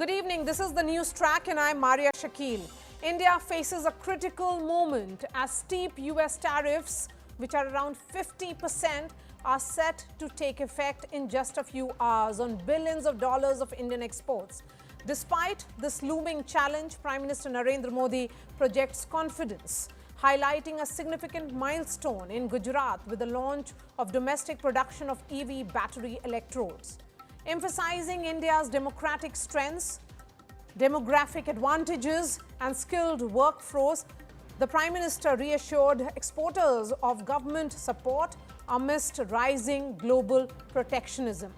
Good evening. This is the news track and I'm Marya Shakil. India faces a critical moment as steep US tariffs, which are around 50%, are set to take effect in just a few hours on billions of dollars of Indian exports. Despite this looming challenge, Prime Minister Narendra Modi projects confidence, highlighting a significant milestone in Gujarat with the launch of domestic production of EV battery electrodes. Emphasizing India's democratic strengths, demographic advantages and skilled workforce, the Prime Minister reassured exporters of government support amidst rising global protectionism.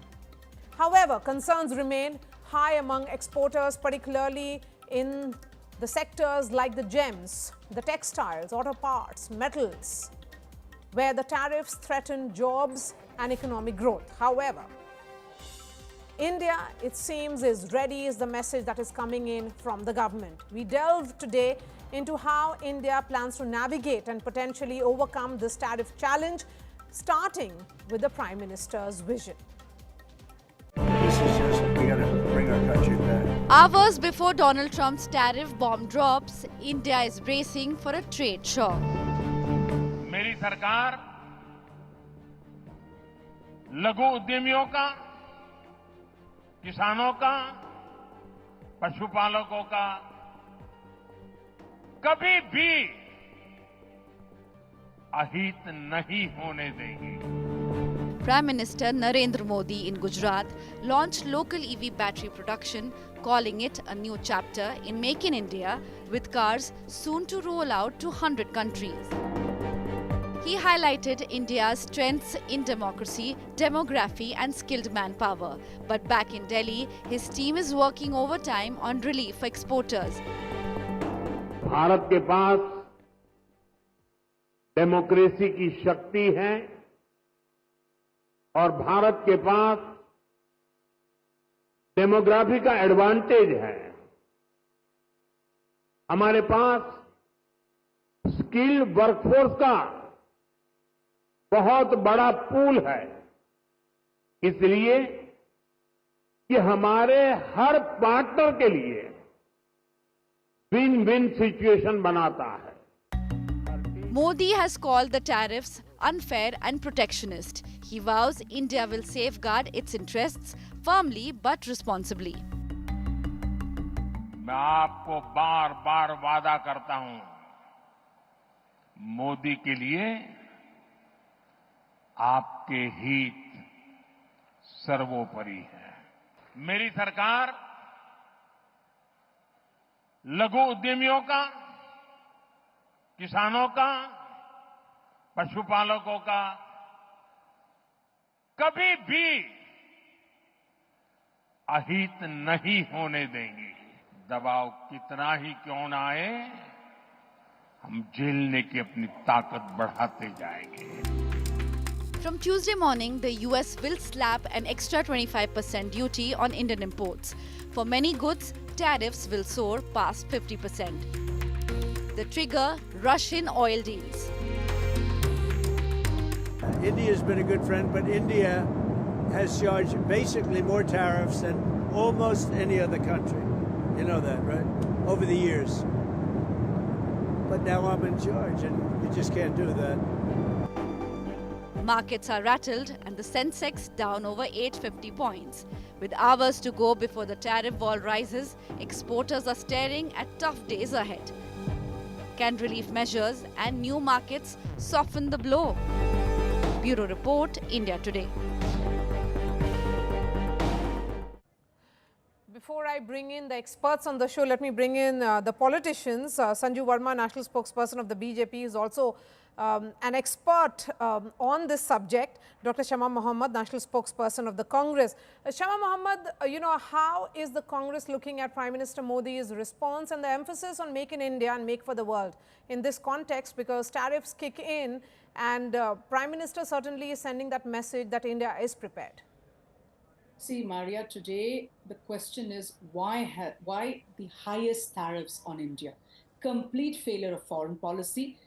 However, concerns remain high among exporters, particularly in the sectors like the gems, the textiles, auto parts, metals, where the tariffs threaten jobs and economic growth. However, India, it seems, is ready is the message that is coming in from the government. We delve today into how India plans to navigate and potentially overcome this tariff challenge, starting with the Prime Minister's vision. This is just, we got to bring our country back. Hours before Donald Trump's tariff bomb drops, India is bracing for a trade shock. मेरी सरकार लघु उद्यमियों का, किसानों का, पशुपालकों का कभी भी अहित नहीं होने देंगे. Prime Minister Narendra Modi in Gujarat launched local EV battery production, calling it a new chapter in Make in India, with cars soon to roll out to 100 countries. He highlighted India's strengths in democracy, demography and skilled manpower. But back in Delhi, his team is working overtime on relief for exporters. Bharat के पास democracy की शक्ति है और भारत के पास demography का advantage है. हमारे पास skilled workforce का बहुत बड़ा पूल है. इसलिए कि हमारे हर पार्टनर के लिए विन विन सिचुएशन बनाता है. Modi has called the tariffs unfair and protectionist. He vows India will safeguard its interests firmly but responsibly. मैं आपको बार बार वादा करता हूं, मोदी के लिए आपके हित सर्वोपरि है. मेरी सरकार लघु उद्यमियों का, किसानों का, पशुपालकों का कभी भी अहित नहीं होने देंगी. दबाव कितना ही क्यों न आए, हम झेलने की अपनी ताकत बढ़ाते जाएंगे. From Tuesday morning, the US will slap an extra 25% duty on Indian imports. For many goods, tariffs will soar past 50%. The trigger, Russian oil deals. India has been a good friend, but India has charged basically more tariffs than almost any other country. You know that, right? Over the years. But now I'm in charge, and you just can't do that. Markets are rattled and the Sensex down over 850 points. With hours to go before the tariff wall rises, exporters are staring at tough days ahead. Can relief measures and new markets soften the blow? Bureau Report, India Today. Before I bring in the experts on the show, let me bring in the politicians. Sanju Verma, national spokesperson of the BJP, is also an expert on this subject. Dr. Shama Mohamad, national spokesperson of the Congress. Shama Mohamad, how is the Congress looking at Prime Minister Modi's response and the emphasis on Make in India and Make for the World in this context, because tariffs kick in and Prime Minister certainly is sending that message that India is prepared? See, Marya, today the question is why the highest tariffs on India? Complete failure of foreign policy.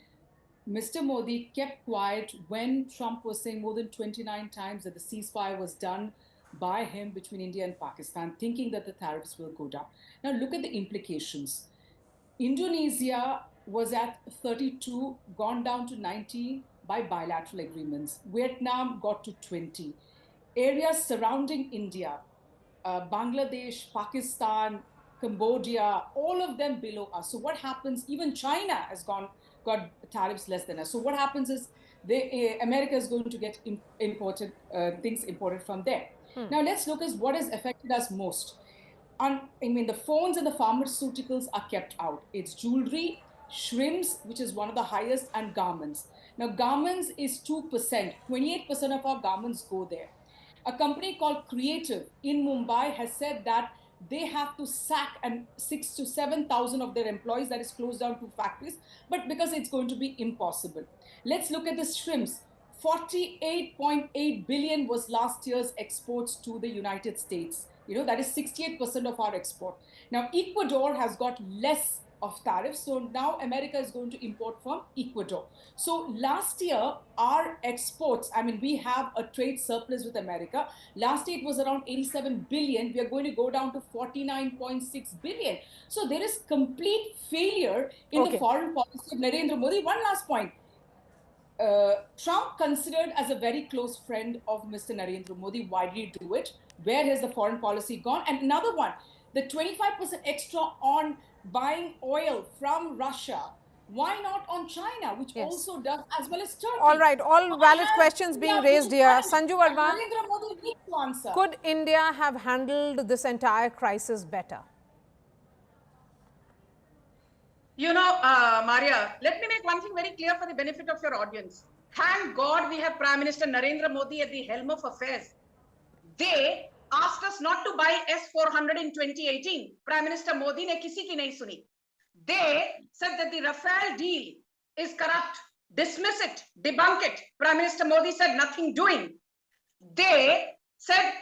Mr. Modi kept quiet when Trump was saying more than 29 times that the ceasefire was done. by him between India and Pakistan, thinking that the tariffs will go down. Now, look at the implications. Indonesia was at 32, gone down to 90 by bilateral agreements. Vietnam got to 20. Areas surrounding India, Bangladesh, Pakistan, Cambodia, all of them below us. So what happens? Even China has got tariffs less than us. So what happens is America is going to get imported things imported from there. Now let's look at what has affected us most. The phones and the pharmaceuticals are kept out. It's jewelry, shrimps, which is one of the highest, and garments. Now, garments is 2%. 28% of our garments go there. A company called Creative in Mumbai has said that they have to sack 6,000 to 7,000 of their employees, that is close down 2 factories, but because it's going to be impossible. Let's look at the shrimps. 48.8 billion was last year's exports to the United States. That is 68% of our export. Now, Ecuador has got less of tariffs. So now America is going to import from Ecuador. So last year, our exports, we have a trade surplus with America. Last year, it was around 87 billion. We are going to go down to 49.6 billion. So there is complete failure in the foreign policy of Narendra Modi. One last point. Trump considered as a very close friend of Mr. Narendra Modi. Why did he do it? Where has the foreign policy gone? And another one, the 25% extra on buying oil from Russia. Why not on China, which also does, as well as Turkey? All right, all valid questions being raised here. Sanju Verma, Narendra Modi needs to answer. Could India have handled this entire crisis better? Marya, let me make one thing very clear for the benefit of your audience. Thank God we have Prime Minister Narendra Modi at the helm of affairs. They asked us not to buy S-400 in 2018. Prime Minister Modi ne kisi ki nahi suni. They said that the Rafale deal is corrupt. Dismiss it, debunk it. Prime Minister Modi said nothing doing. They said,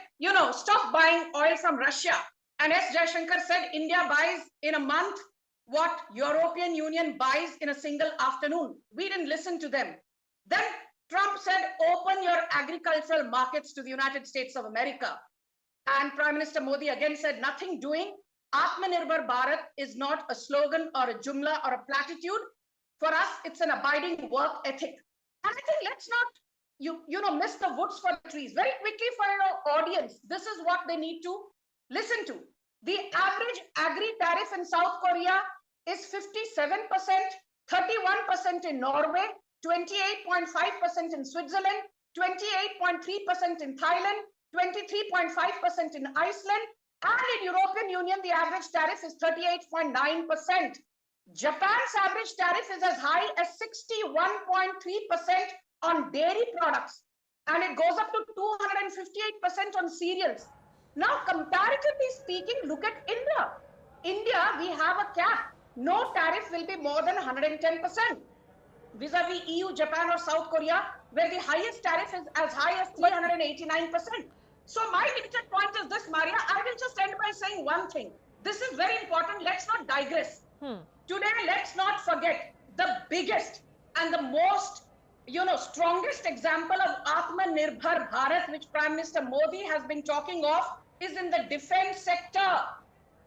stop buying oil from Russia. And S. Jaishankar said India buys in a month what European Union buys in a single afternoon. We didn't listen to them. Then Trump said, open your agricultural markets to the United States of America. And Prime Minister Modi again said, nothing doing. Atmanirbhar Bharat is not a slogan or a jumla or a platitude. For us, it's an abiding work ethic. And I think let's not, miss the woods for the trees. Very quickly for your audience, this is what they need to listen to. The average agri-tariff in South Korea is 57%, 31% in Norway, 28.5% in Switzerland, 28.3% in Thailand, 23.5% in Iceland, and in European Union, the average tariff is 38.9%. Japan's average tariff is as high as 61.3% on dairy products, and it goes up to 258% on cereals. Now, comparatively speaking, look at India. India, we have a cap. No tariff will be more than 110%. Vis-a-vis EU, Japan or South Korea, where the highest tariff is as high as 389%. So my limited point is this, Marya. I will just end by saying one thing. This is very important. Let's not digress. Today, let's not forget the biggest and the most, strongest example of Atmanirbhar Bharat, which Prime Minister Modi has been talking of, is in the defense sector.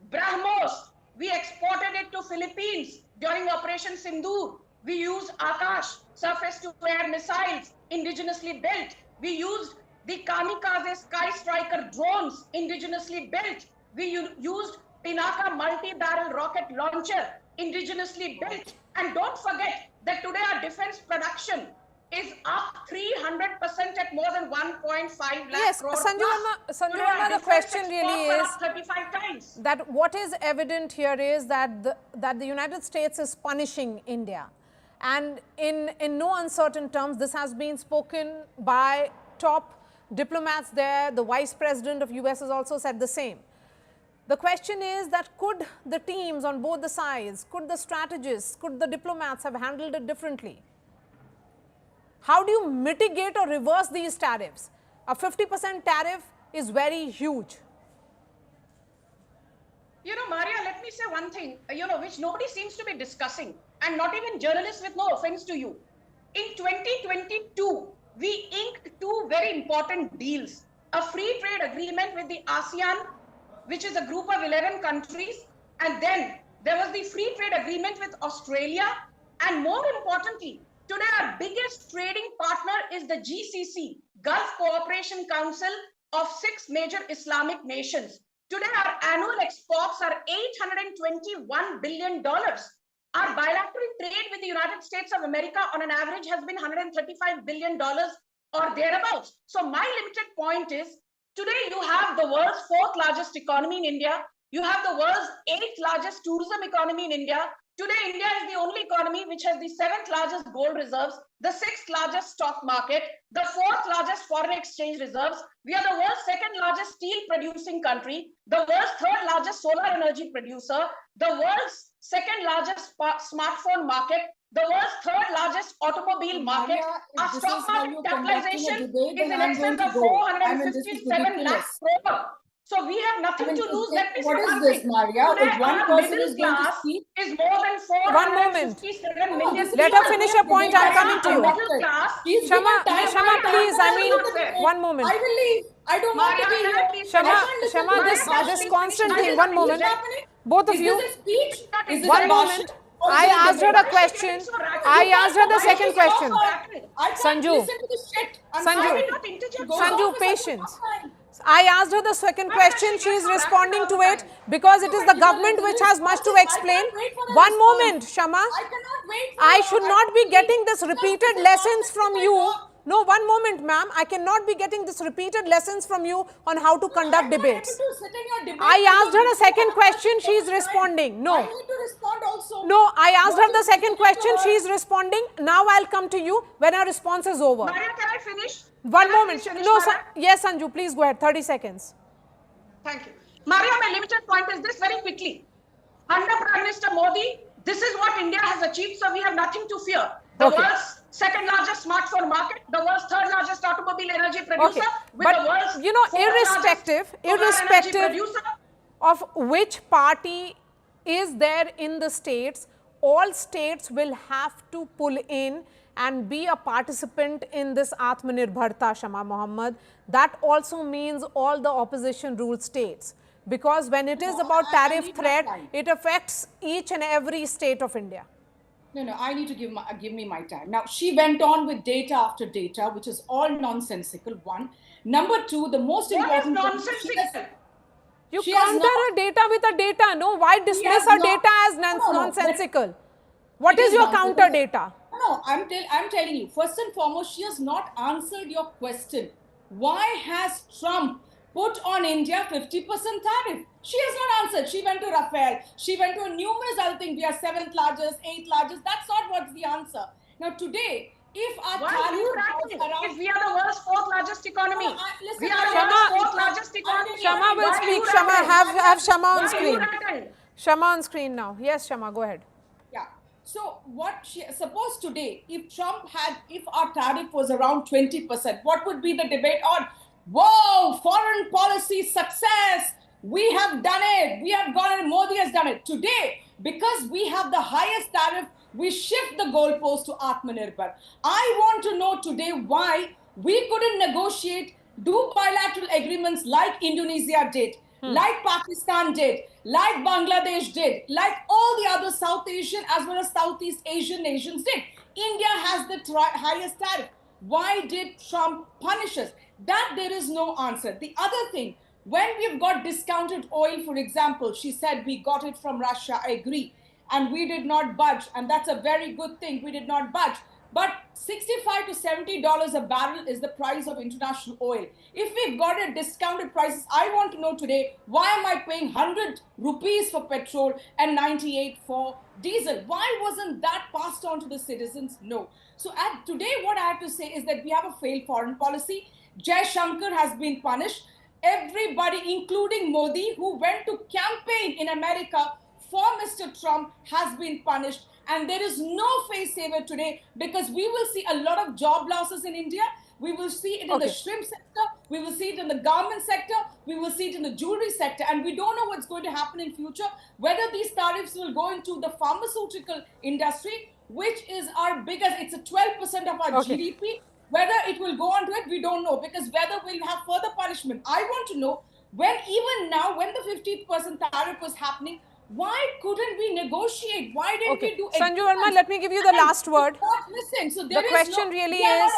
BrahMos, we exported it to Philippines during Operation Sindoor. We used Akash, surface-to-air missiles, indigenously built. We used the Kamikaze Sky Striker drones, indigenously built. We used Pinaka multi-barrel rocket launcher, indigenously built. And don't forget that today our defense production is up 300% at more than 1.5 lakh crore. Sanju Verma, the question really is 35 times. that what is evident here is that the United States is punishing India. And in no uncertain terms, this has been spoken by top diplomats there. The Vice President of US has also said the same. The question is that could the teams on both the sides, could the strategists, could the diplomats have handled it differently? How do you mitigate or reverse these tariffs? A 50% tariff is very huge. Marya, let me say one thing, which nobody seems to be discussing, and not even journalists, with no offense to you. In 2022, we inked two very important deals. a free trade agreement with the ASEAN, which is a group of 11 countries. And then there was the free trade agreement with Australia. And more importantly, today our biggest trading partner is the GCC, Gulf Cooperation Council of 6 major Islamic nations. Today our annual exports are $821 billion. Our bilateral trade with the United States of America on an average has been $135 billion or thereabouts. So my limited point is, today you have the world's 4th largest economy in India. You have the world's 8th largest tourism economy in India. Today, India is the only economy which has the 7th largest gold reserves, the 6th largest stock market, the 4th largest foreign exchange reserves. We are the world's 2nd largest steel producing country, the world's 3rd largest solar energy producer, the world's 2nd largest smartphone market, the world's 3rd largest automobile market. Our stock market capitalization is in excess of 457 lakh crore. So we have nothing to lose. Let me say one this, thing. Maria? Today, If one our person middle is going to class speak, is more than 457 million. Let her finish her point. I'm coming to you. Middle class. Shama, Shama, please, I mean, one moment. I will leave. I don't want to be here. Shama, this constant thing, one moment. Both of you, Is this a speech? Is this one a moment. motion? Or I is it a asked her debate? a question. I asked her the second question. I can't Sanju. listen to this shit. I'm Sanju. sorry. Go Sanju, off. patience. I asked her the second question. She is responding to it because it is the government which has much to explain. One moment, Shama. I cannot wait. I should not be getting this repeated lessons from you. No, one moment, ma'am. I cannot be getting this repeated lessons from you on how to conduct debates. I asked her a second question. She is responding. No. I need to respond also. No, I asked her the second question. She is responding. Now I'll come to you when her response is over. Marya, can I finish? One Can I moment. finish, No, Marya? yes, Sanju, please go ahead. 30 seconds. Thank you. Marya, my limited point is this very quickly. Under Prime Minister Modi, this is what India has achieved, so we have nothing to fear. The Okay. world's 2nd largest smartphone market, the world's 3rd largest automobile energy producer, Okay. with the But, world's you know, 4th largest solar energy producer. of which party is there in the states, all states will have to pull in and be a participant in this Atmanirbharta, Shama Mohamad. That also means all the opposition ruled states. Because when it is about I tariff need threat, that time. it affects each and every state of India. No, I need to give me my time. Now, she went on with data after data, which is all nonsensical, one. Number two, the most What is important thing, nonsensical? You She has counter not- a data with a data, no? Why dismiss has her not- data as No, nonsensical? What It is is your nonsensical. counter data? No, I'm telling you, first and foremost, she has not answered your question. Why has Trump put on India 50% tariff? She has not answered. She went to Rafael. She went to numerous other things. We are 7th largest, 8th largest. That's not what's the answer. Now today, if our Why are you tariff ranking? goes around... If we are the world's 4th largest economy, No, listen, we are the Shama- world's 4th largest economy. Shama will Why are speak. you Shama, ranking? have Shama on Why are you screen. ranking? Shama on screen now. Yes, Shama, go ahead. Yeah. So suppose today, if our tariff was around 20%, what would be the debate on? Whoa, foreign policy success. We have done it. We have got it. Modi has done it. Today, because we have the highest tariff, we shift the goalpost to Atmanirbhar. I want to know today why we couldn't negotiate, do bilateral agreements like Indonesia did, like Pakistan did, like Bangladesh did, like all the other South Asian as well as Southeast Asian nations did. India has the highest tariff. Why did Trump punish us? That there is no answer. The other thing, when we've got discounted oil, for example, she said we got it from Russia, I agree. And we did not budge. And that's a very good thing. We did not budge. But $65 to $70 a barrel is the price of international oil. If we've got a discounted prices, I want to know today, why am I paying 100 rupees for petrol and 98 for diesel? Why wasn't that passed on to the citizens? No. So today, what I have to say is that we have a failed foreign policy. Jai Shankar has been punished. Everybody, including Modi, who went to campaign in America for Mr. Trump, has been punished. And there is no face saver today because we will see a lot of job losses in India. We will see it in the shrimp sector. We will see it in the garment sector. We will see it in the jewelry sector. And we don't know what's going to happen in future, whether these tariffs will go into the pharmaceutical industry, which is our biggest, it's a 12% of our GDP. Whether it will go on to it, we don't know, because whether we'll have further punishment. I want to know, when even now, when the 50% tariff was happening, why couldn't we negotiate? Why didn't we do Sanju Verma, agreements? let me give you the last word. Listen, so The question really is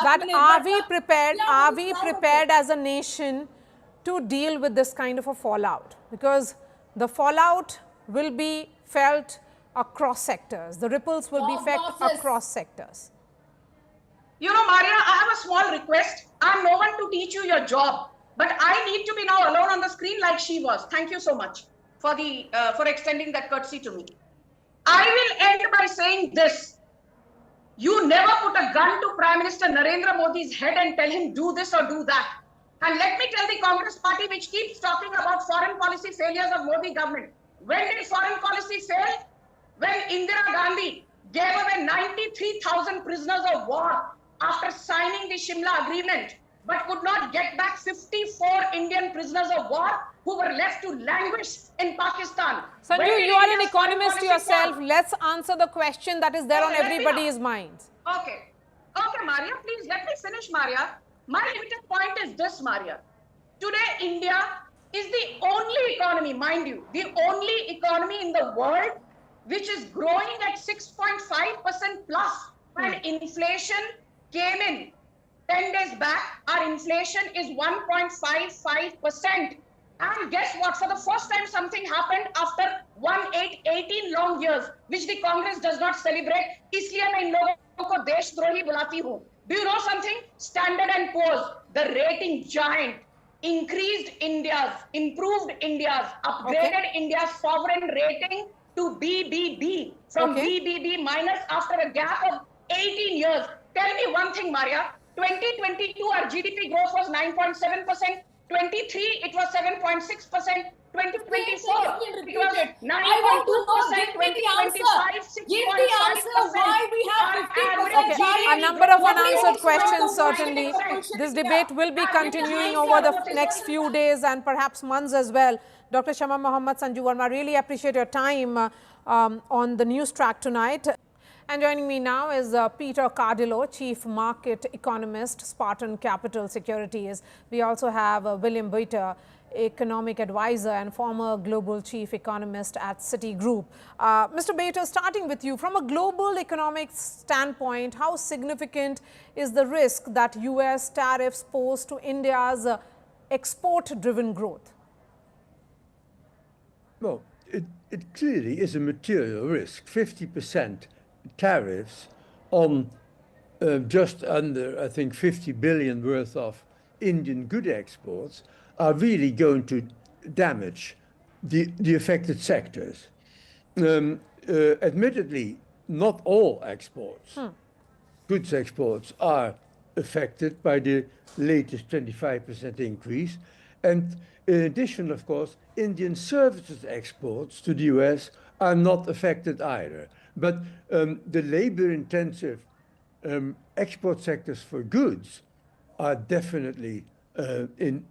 that are we prepared as a nation to deal with this kind of a fallout? Because the fallout will be felt across sectors. The ripples will be felt across sectors. You know, Marya, I have a small request. I'm no one to teach you your job, but I need to be now alone on the screen like she was. Thank you so much for extending that courtesy to me. I will end by saying this. You never put a gun to Prime Minister Narendra Modi's head and tell him do this or do that. And let me tell the Congress party, which keeps talking about foreign policy failures of Modi government. When did foreign policy fail? When Indira Gandhi gave away 93,000 prisoners of war after signing the Shimla Agreement, but could not get back 54 Indian prisoners of war who were left to languish in Pakistan. Sanju, you are an economist yourself. Let's answer the question that is there on everybody's minds. Okay. Okay, Marya, please let me finish, Marya. My limited point is this, Marya. Today, India is the only economy, mind you, the only economy in the world which is growing at 6.5% plus. And inflation came in 10 days back. Our inflation is 1.55%. And guess what? For the first time, something happened after 18 long years, which the Congress does not celebrate. इसलिए मैं इन लोगों को देशद्रोही बुलाती हूँ. Do you know something? Standard and Poor's, the rating giant, increased improved India's, upgraded India's sovereign rating to BBB from BBB minus after a gap of 18 years. Tell me one thing, Marya. 2022, our GDP growth was 9.7%. 23, it was 7.6%. 2024, it was 9.2%. 2025, 6.5%. Why we have 50%? A number of unanswered questions, certainly. This debate will be continuing over the next few days and perhaps months as well. Dr. Shama Mohamad, Sanju Verma, really appreciate your time on the news track tonight. And joining me now is Peter Cardillo, Chief Market Economist, Spartan Capital Securities. We also have William Boiter, Economic Advisor and former Global Chief Economist at Citigroup. Mr. Boiter, starting with you, from a global economic standpoint, how significant is the risk that US tariffs pose to India's export-driven growth? Well, it clearly is a material risk. 50% tariffs on just under, I think, 50 billion worth of Indian good exports are really going to damage the affected sectors. Admittedly, not all exports, goods exports, are affected by the latest 25% increase. And in addition, of course, Indian services exports to the US are not affected either. But the labor-intensive export sectors for goods are definitely in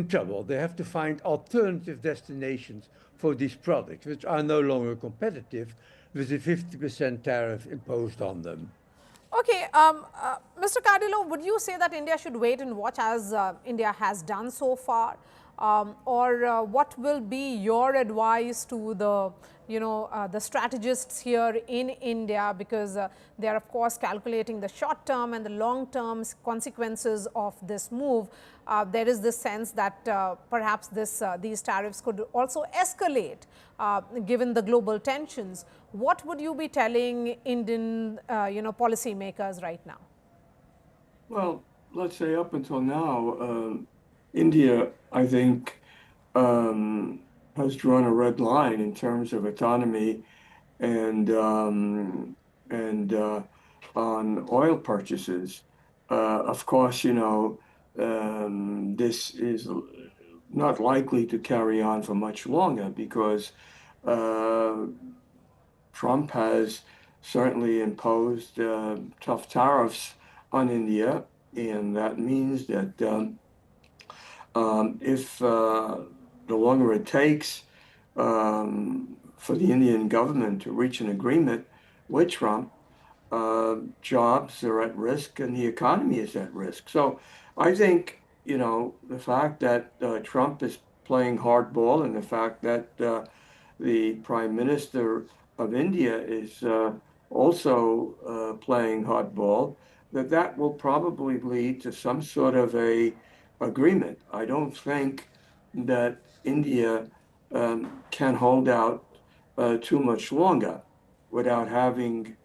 trouble. They have to find alternative destinations for these products, which are no longer competitive with the 50% tariff imposed on them. Okay, Mr. Cardillo, would you say that India should wait and watch as India has done so far? Or what will be your advice to the the strategists here in India, because they are of course calculating the short term and the long term consequences of this move. There is this sense that perhaps these tariffs could also escalate given the global tensions. What would you be telling Indian policy makers right now? Well, let's say up until now, India, I think, has drawn a red line in terms of autonomy and on oil purchases. Of course, this is not likely to carry on for much longer because Trump has certainly imposed tough tariffs on India, and that means that if the longer it takes for the Indian government to reach an agreement with Trump, jobs are at risk and the economy is at risk. So I think, the fact that Trump is playing hardball and the fact that the Prime Minister of India is also playing hardball, that will probably lead to some sort of a agreement. I don't think that India can hold out too much longer without having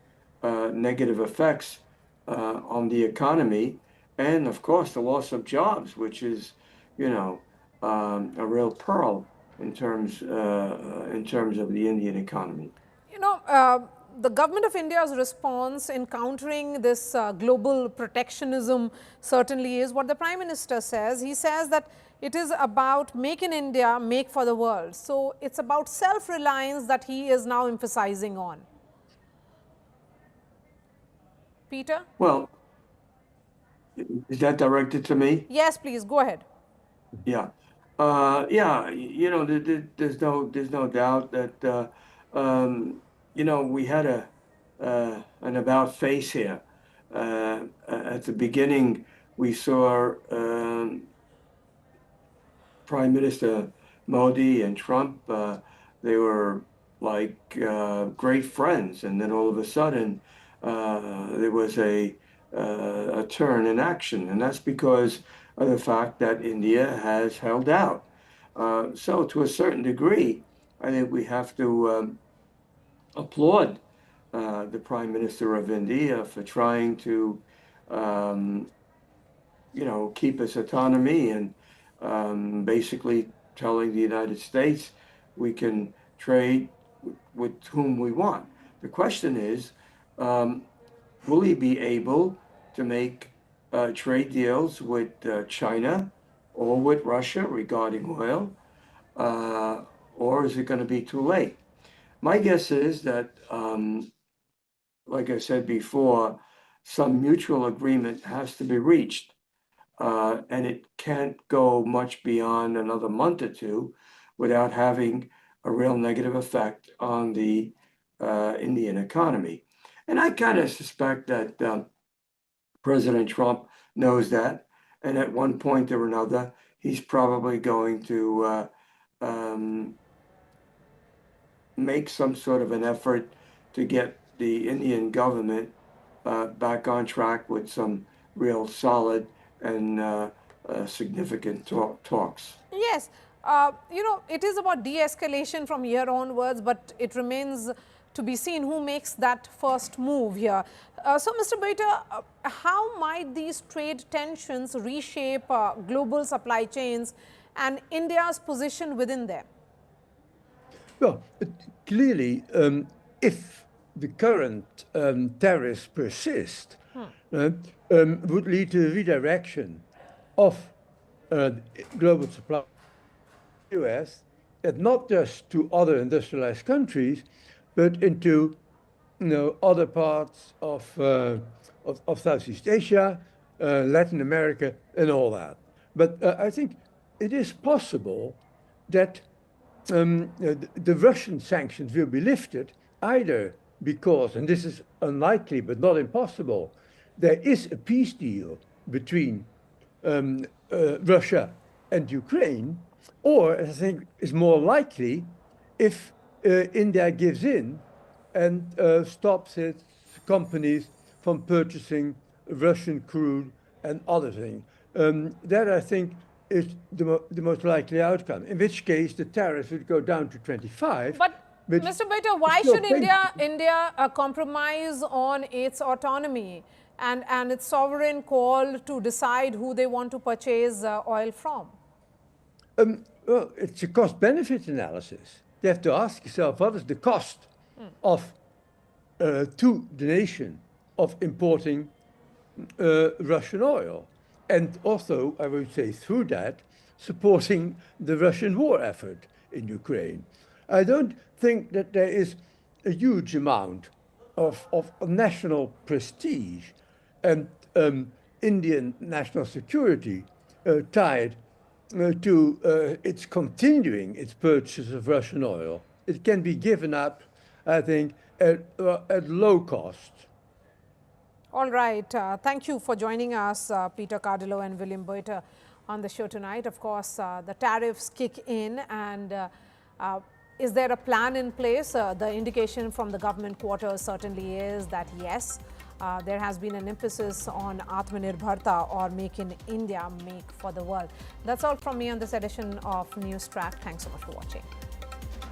negative effects on the economy, and of course the loss of jobs, which is, a real pearl in terms of the Indian economy. You know, the government of India's response in countering this global protectionism certainly is what the Prime Minister says. He says that it is about make in India, make for the world. So it's about self-reliance that he is now emphasizing on. Peter? Well, is that directed to me? Yes, please, go ahead. Yeah. Yeah, there's no doubt that we had an about face here. At the beginning, we saw Prime Minister Modi and Trump. They were like great friends, and then all of a sudden, there was a turn in action, and that's because of the fact that India has held out. So to a certain degree, I think we have to applaud the Prime Minister of India for trying to, keep its autonomy and basically telling the United States we can trade with whom we want. The question is, will he be able to make trade deals with China or with Russia regarding oil, or is it going to be too late? My guess is that, like I said before, some mutual agreement has to be reached, and it can't go much beyond another month or two without having a real negative effect on the Indian economy. And I kind of suspect that President Trump knows that, and at one point or another, he's probably going to make some sort of an effort to get the Indian government back on track with some real solid and significant talks. Yes, it is about de-escalation from here onwards, but it remains to be seen who makes that first move here. So, Mr. Boita, how might these trade tensions reshape global supply chains and India's position within them? Well, clearly, if the current tariffs persist, would lead to a redirection of global supply in the US, and not just to other industrialized countries, but into other parts of Southeast Asia, Latin America, and all that. But I think it is possible that the Russian sanctions will be lifted either because, and this is unlikely but not impossible, there is a peace deal between Russia and Ukraine, or I think is more likely if India gives in and stops its companies from purchasing Russian crude and other things. That, I think, is the most likely outcome, in which case the tariffs would go down to 25. But, Mr. Boita, why should India compromise on its autonomy and its sovereign call to decide who they want to purchase oil from? Well, it's a cost-benefit analysis. You have to ask yourself, what is the cost of to the nation of importing Russian oil? And also, I would say, through that, supporting the Russian war effort in Ukraine. I don't think that there is a huge amount of national prestige and Indian national security tied to its continuing its purchase of Russian oil. It can be given up, I think, at low cost All right. Thank you for joining us, Peter Cardillo and William Boiter, on the show tonight. Of course, the tariffs kick in, and is there a plan in place? The indication from the government quarters certainly is that yes, there has been an emphasis on Atmanirbharta, or Make in India, make for the world. That's all from me on this edition of News Track. Thanks so much for watching.